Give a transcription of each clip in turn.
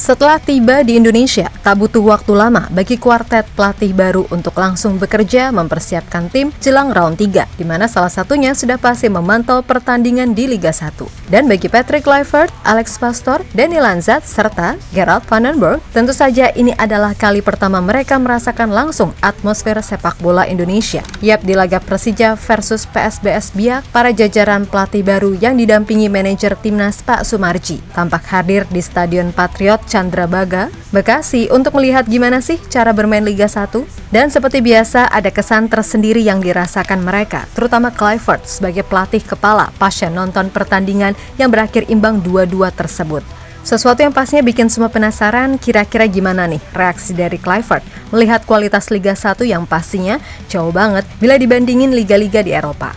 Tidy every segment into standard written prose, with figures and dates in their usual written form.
Setelah tiba di Indonesia, tak butuh waktu lama bagi kuartet pelatih baru untuk langsung bekerja mempersiapkan tim jelang round 3, di mana salah satunya sudah pasti memantau pertandingan di Liga 1. Dan bagi Patrick Kluivert, Alex Pastoor, Danny Lanzat, serta Gerard van den Berg, tentu saja ini adalah kali pertama mereka merasakan langsung atmosfer sepak bola Indonesia. Yap, di laga Persija versus PSBS Biak, para jajaran pelatih baru yang didampingi manajer timnas Pak Sumarji tampak hadir di Stadion Patriot Candrabaga, Bekasi untuk melihat gimana sih cara bermain Liga 1. Dan seperti biasa ada kesan tersendiri yang dirasakan mereka, terutama Kluivert sebagai pelatih kepala pasca nonton pertandingan yang berakhir imbang 2-2 tersebut. Sesuatu yang pastinya bikin semua penasaran kira-kira gimana nih reaksi dari Kluivert melihat kualitas Liga 1 yang pastinya jauh banget bila dibandingin liga-liga di Eropa.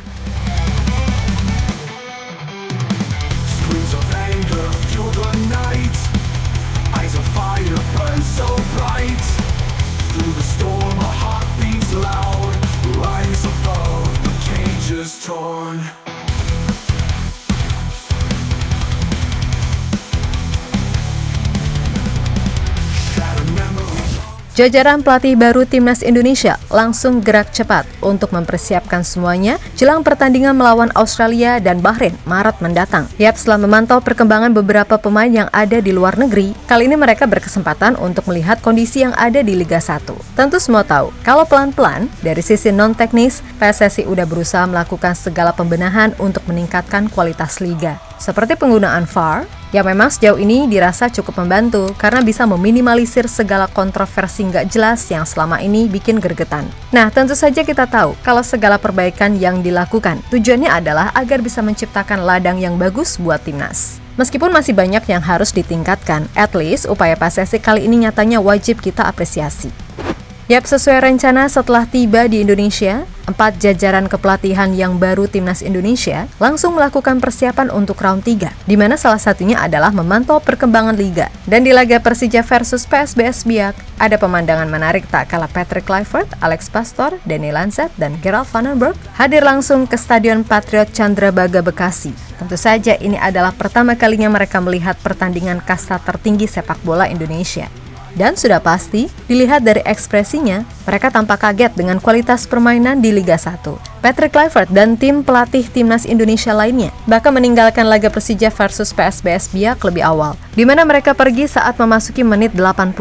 Jajaran pelatih baru Timnas Indonesia langsung gerak cepat untuk mempersiapkan semuanya jelang pertandingan melawan Australia dan Bahrain Maret mendatang. Yap, setelah memantau perkembangan beberapa pemain yang ada di luar negeri, kali ini mereka berkesempatan untuk melihat kondisi yang ada di Liga 1. Tentu semua tahu, kalau pelan-pelan, dari sisi non-teknis, PSSI udah berusaha melakukan segala pembenahan untuk meningkatkan kualitas Liga. Seperti penggunaan VAR, yang memang sejauh ini dirasa cukup membantu karena bisa meminimalisir segala kontroversi nggak jelas yang selama ini bikin gergetan. Nah, tentu saja kita tahu kalau segala perbaikan yang dilakukan tujuannya adalah agar bisa menciptakan ladang yang bagus buat timnas. Meskipun masih banyak yang harus ditingkatkan, at least upaya PSSI kali ini nyatanya wajib kita apresiasi. Yap, sesuai rencana setelah tiba di Indonesia, 4 jajaran kepelatihan yang baru Timnas Indonesia langsung melakukan persiapan untuk round 3, di mana salah satunya adalah memantau perkembangan Liga. Dan di laga Persija versus PSBS Biak, ada pemandangan menarik tak kalah Patrick Kluivert, Alex Pastoor, Danny Lanzat, dan Gerard van den Berg hadir langsung ke Stadion Patriot Candrabaga Bekasi. Tentu saja ini adalah pertama kalinya mereka melihat pertandingan kasta tertinggi sepak bola Indonesia. Dan sudah pasti, dilihat dari ekspresinya, mereka tampak kaget dengan kualitas permainan di Liga 1. Patrick Kluivert dan tim pelatih Timnas Indonesia lainnya bahkan meninggalkan laga Persija versus PSBS Biak lebih awal, di mana mereka pergi saat memasuki menit 81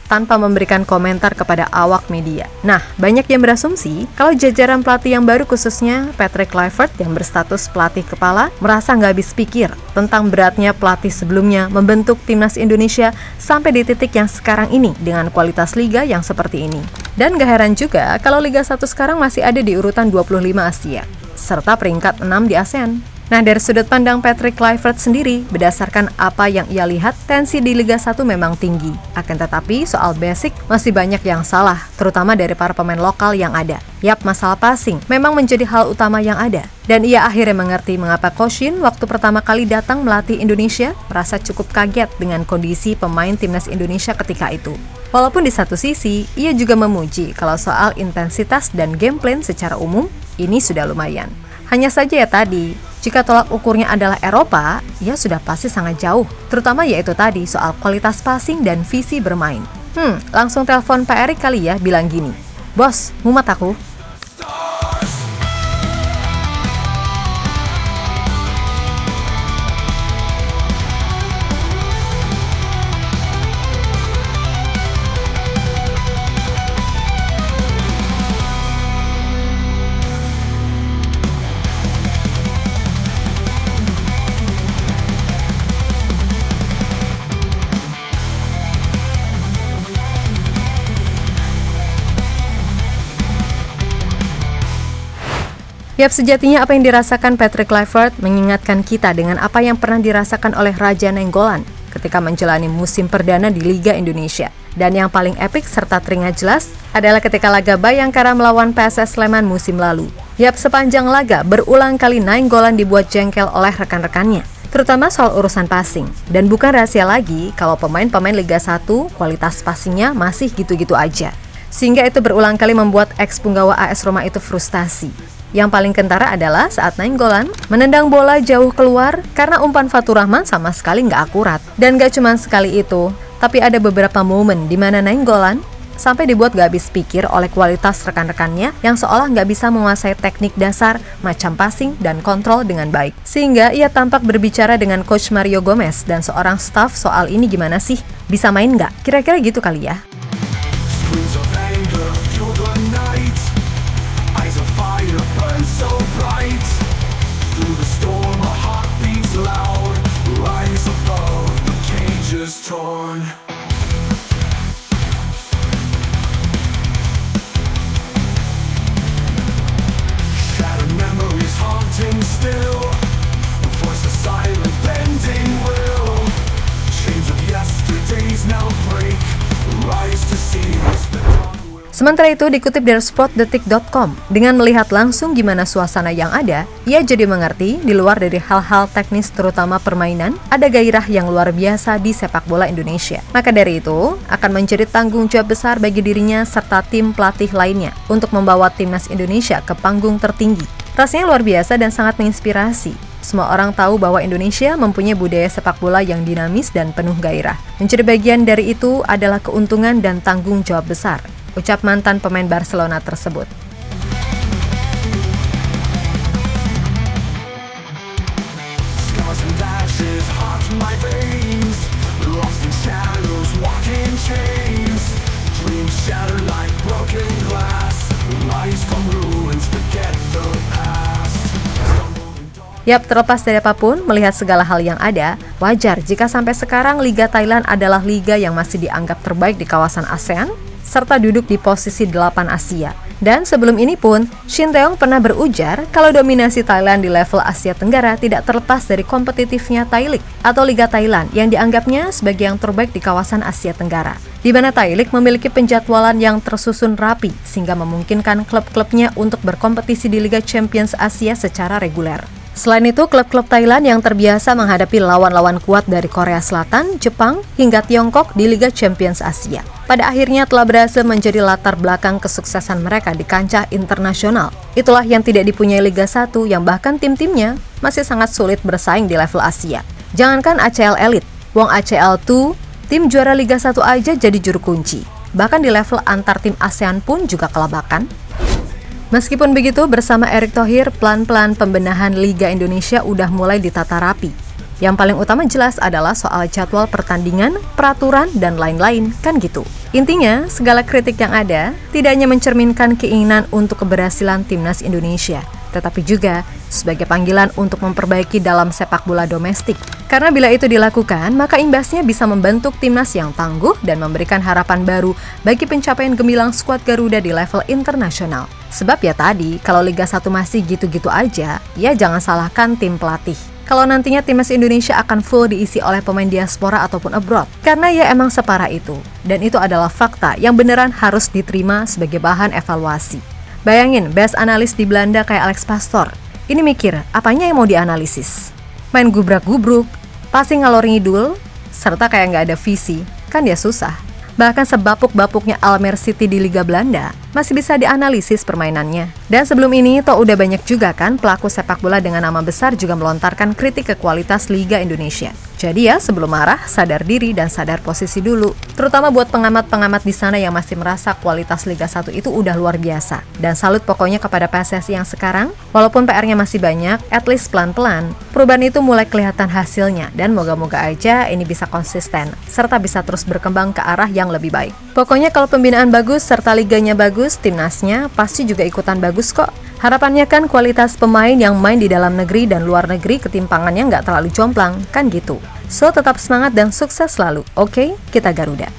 tanpa memberikan komentar kepada awak media. Nah, banyak yang berasumsi kalau jajaran pelatih yang baru, khususnya Patrick Kluivert yang berstatus pelatih kepala, merasa nggak habis pikir tentang beratnya pelatih sebelumnya membentuk Timnas Indonesia sampai di titik yang sekarang ini dengan kualitas liga yang seperti ini. Dan gak heran juga kalau Liga 1 sekarang masih ada di urutan 25 Asia, serta peringkat 6 di ASEAN. Nah, dari sudut pandang Patrick Kluivert sendiri, berdasarkan apa yang ia lihat, tensi di Liga 1 memang tinggi. Akan tetapi, soal basic masih banyak yang salah, terutama dari para pemain lokal yang ada. Yap, masalah passing memang menjadi hal utama yang ada. Dan ia akhirnya mengerti mengapa Coach Shin waktu pertama kali datang melatih Indonesia merasa cukup kaget dengan kondisi pemain Timnas Indonesia ketika itu. Walaupun di satu sisi, ia juga memuji kalau soal intensitas dan game plan secara umum, ini sudah lumayan. Hanya saja ya tadi, jika tolak ukurnya adalah Eropa, ia sudah pasti sangat jauh. Terutama yaitu tadi soal kualitas passing dan visi bermain. Langsung telepon Pak Erik kali ya, bilang gini, "Bos, mumet aku." Yap, sejatinya apa yang dirasakan Patrick Kluivert mengingatkan kita dengan apa yang pernah dirasakan oleh Raja Nainggolan ketika menjalani musim perdana di Liga Indonesia. Dan yang paling epik serta teringat jelas adalah ketika laga Bayangkara melawan PSS Sleman musim lalu. Yap, sepanjang laga berulang kali Nainggolan dibuat jengkel oleh rekan-rekannya, terutama soal urusan passing. Dan bukan rahasia lagi kalau pemain-pemain Liga 1 kualitas passingnya masih gitu-gitu aja. Sehingga itu berulang kali membuat ex-punggawa AS Roma itu frustasi. Yang paling kentara adalah saat Nainggolan menendang bola jauh keluar karena umpan Fatur Rahman sama sekali nggak akurat. Dan nggak cuma sekali itu, Tapi ada beberapa momen di mana Nainggolan sampai dibuat gak habis pikir oleh kualitas rekan-rekannya yang seolah gak bisa menguasai teknik dasar, macam passing, dan kontrol dengan baik. Sehingga ia tampak berbicara dengan Coach Mario Gomez dan seorang staff soal ini gimana sih? Bisa main gak? Kira-kira gitu kali ya. Sementara itu, dikutip dari sportdetik.com, dengan melihat langsung gimana suasana yang ada, ia jadi mengerti di luar dari hal-hal teknis terutama permainan, ada gairah yang luar biasa di sepak bola Indonesia. Maka dari itu, akan menjadi tanggung jawab besar bagi dirinya serta tim pelatih lainnya untuk membawa timnas Indonesia ke panggung tertinggi. Rasanya luar biasa dan sangat menginspirasi. Semua orang tahu bahwa Indonesia mempunyai budaya sepak bola yang dinamis dan penuh gairah. Menjadi bagian dari itu adalah keuntungan dan tanggung jawab besar, ucap mantan pemain Barcelona tersebut. Yap, terlepas dari apapun, melihat segala hal yang ada, wajar jika sampai sekarang Liga Thailand adalah liga yang masih dianggap terbaik di kawasan ASEAN, serta duduk di posisi 8 Asia. Dan sebelum ini pun, Shin Tae-yong pernah berujar kalau dominasi Thailand di level Asia Tenggara tidak terlepas dari kompetitifnya Thai League atau Liga Thailand yang dianggapnya sebagai yang terbaik di kawasan Asia Tenggara, di mana Thai League memiliki penjadwalan yang tersusun rapi sehingga memungkinkan klub-klubnya untuk berkompetisi di Liga Champions Asia secara reguler. Selain itu, klub-klub Thailand yang terbiasa menghadapi lawan-lawan kuat dari Korea Selatan, Jepang, hingga Tiongkok di Liga Champions Asia, pada akhirnya telah berhasil menjadi latar belakang kesuksesan mereka di kancah internasional. Itulah yang tidak dipunyai Liga 1 yang bahkan tim-timnya masih sangat sulit bersaing di level Asia. Jangankan ACL Elite, wong ACL 2, tim juara Liga 1 aja jadi juru kunci. Bahkan di level antar tim ASEAN pun juga kelabakan. Meskipun begitu, bersama Erick Thohir, pelan-pelan pembenahan Liga Indonesia udah mulai ditata rapi. Yang paling utama jelas adalah soal jadwal pertandingan, peraturan, dan lain-lain, kan gitu. Intinya, segala kritik yang ada tidak hanya mencerminkan keinginan untuk keberhasilan timnas Indonesia, tetapi juga sebagai panggilan untuk memperbaiki dalam sepak bola domestik. Karena bila itu dilakukan, maka imbasnya bisa membentuk timnas yang tangguh dan memberikan harapan baru bagi pencapaian gemilang skuad Garuda di level internasional. Sebab ya tadi, kalau Liga 1 masih gitu-gitu aja, ya jangan salahkan tim pelatih. Kalau nantinya timnas Indonesia akan full diisi oleh pemain diaspora ataupun abroad. Karena ya emang separah itu. Dan itu adalah fakta yang beneran harus diterima sebagai bahan evaluasi. Bayangin, best analis di Belanda kayak Alex Pastoor. Ini mikir, apanya yang mau dianalisis? Main gubrak-gubruk, passing ngalor ngidul, serta kayak nggak ada visi, kan ya susah. Bahkan sebapuk-bapuknya Almere City di Liga Belanda masih bisa dianalisis permainannya. Dan sebelum ini, toh udah banyak juga kan pelaku sepak bola dengan nama besar juga melontarkan kritik ke kualitas Liga Indonesia. Jadi ya, sebelum marah, sadar diri dan sadar posisi dulu. Terutama buat pengamat-pengamat di sana yang masih merasa kualitas Liga 1 itu udah luar biasa. Dan salut pokoknya kepada PSSI yang sekarang, walaupun PR-nya masih banyak, at least pelan-pelan, perubahan itu mulai kelihatan hasilnya. Dan moga-moga aja ini bisa konsisten, serta bisa terus berkembang ke arah yang lebih baik. Pokoknya kalau pembinaan bagus serta liganya bagus, timnasnya pasti juga ikutan bagus kok. Harapannya kan kualitas pemain yang main di dalam negeri dan luar negeri ketimpangannya nggak terlalu jomplang, kan gitu. So, tetap semangat dan sukses selalu, oke? Kita Garuda.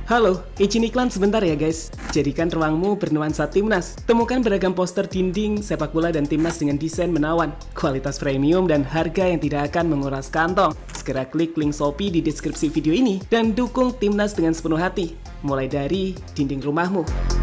Halo, izin iklan sebentar ya guys. Jadikan ruangmu bernuansa timnas. Temukan beragam poster dinding, sepak bola dan timnas dengan desain menawan, kualitas premium dan harga yang tidak akan menguras kantong. Segera klik link Shopee di deskripsi video ini dan dukung timnas dengan sepenuh hati. Mulai dari dinding rumahmu.